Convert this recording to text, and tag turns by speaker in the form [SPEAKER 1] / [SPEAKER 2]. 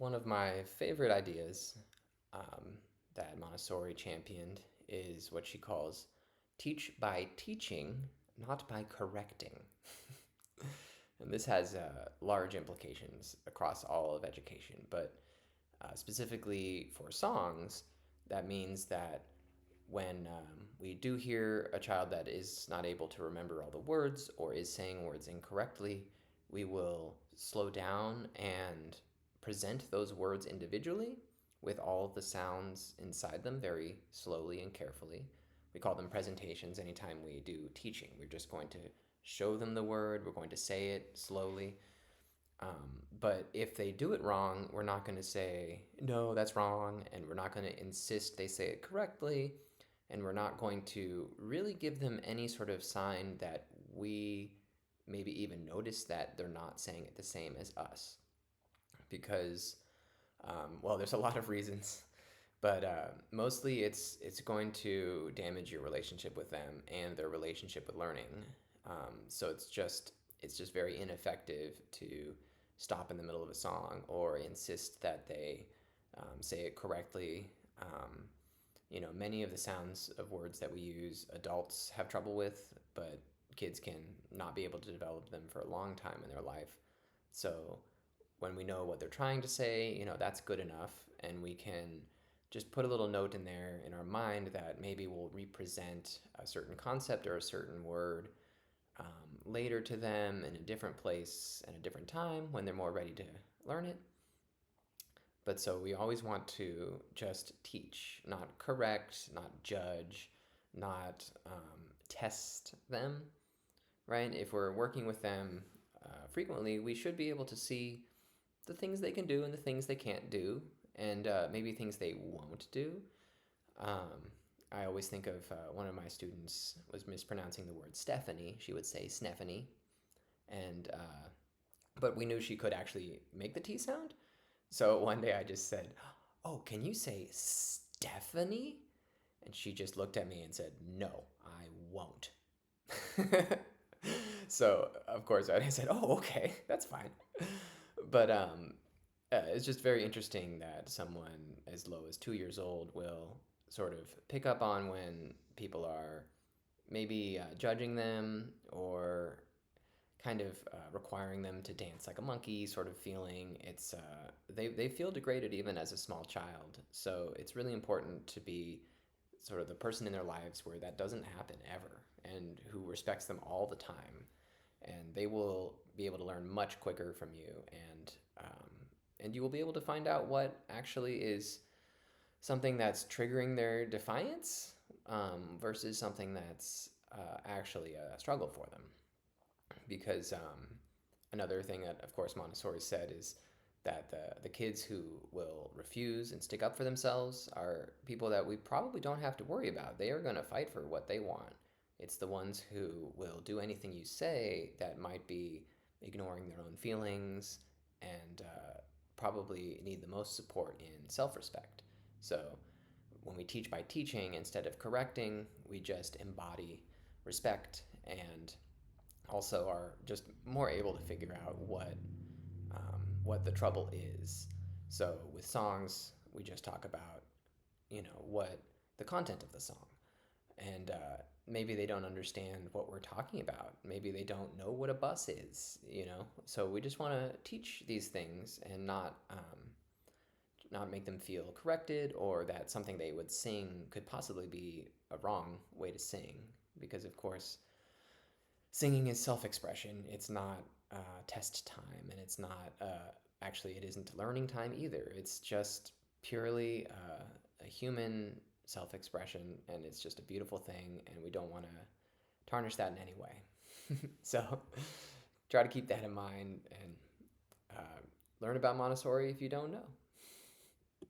[SPEAKER 1] One of my favorite ideas um, that Montessori championed is what she calls teach by teaching, not by correcting. And this has large implications across all of education, but specifically for songs, that means that when we do hear a child that is not able to remember all the words or is saying words incorrectly, we will slow down and present those words individually with all of the sounds inside them very slowly and carefully. We call them presentations anytime we do teaching. We're just going to show them the word, we're going to say it slowly. But if they do it wrong, we're not going to say, no, that's wrong, and we're not going to insist they say it correctly, and we're not going to really give them any sort of sign that we maybe even notice that they're not saying it the same as us. Because, well, there's a lot of reasons, but mostly it's going to damage your relationship with them and their relationship with learning. So it's just very ineffective to stop in the middle of a song or insist that they say it correctly. Many of the sounds of words that we use, adults have trouble with, but kids can not be able to develop them for a long time in their life. So when we know what they're trying to say, that's good enough, and we can just put a little note in there in our mind that maybe we'll represent a certain concept or a certain word later to them in a different place and a different time when they're more ready to learn it. But so we always want to just teach, not correct, not judge, not test them, right? If we're working with them frequently, we should be able to see the things they can do and the things they can't do, and maybe things they won't do. Um, I always think of one of my students was mispronouncing the word Stephanie. She would say Snephanie, and but we knew she could actually make the T sound. So one day I just said, "Oh, can you say Stephanie?" And she just looked at me and said, "No, I won't." So of course I said, "Oh, okay, that's fine." But it's just very interesting that someone as low as 2 years old will sort of pick up on when people are maybe judging them or kind of requiring them to dance like a monkey, sort of feeling they feel degraded even as a small child. So it's really important to be sort of the person in their lives where that doesn't happen ever and who respects them all the time. And they will be able to learn much quicker from you, and you will be able to find out what actually is something that's triggering their defiance versus something that's actually a struggle for them. Because another thing that, of course, Montessori said is that the kids who will refuse and stick up for themselves are people that we probably don't have to worry about. They are going to fight for what they want. It's the ones who will do anything you say that might be ignoring their own feelings and probably need the most support in self respect. So when we teach by teaching instead of correcting, we just embody respect and also are just more able to figure out what the trouble is. So with songs, we just talk about what the content of the song, and maybe they don't understand what we're talking about. Maybe they don't know what a bus is. So we just want to teach these things and not make them feel corrected or that something they would sing could possibly be a wrong way to sing, because of course singing is self-expression. It's not test time, and it's not actually it isn't learning time either. It's just purely a human self-expression, and it's just a beautiful thing, and we don't want to tarnish that in any way. So try to keep that in mind and learn about Montessori if you don't know.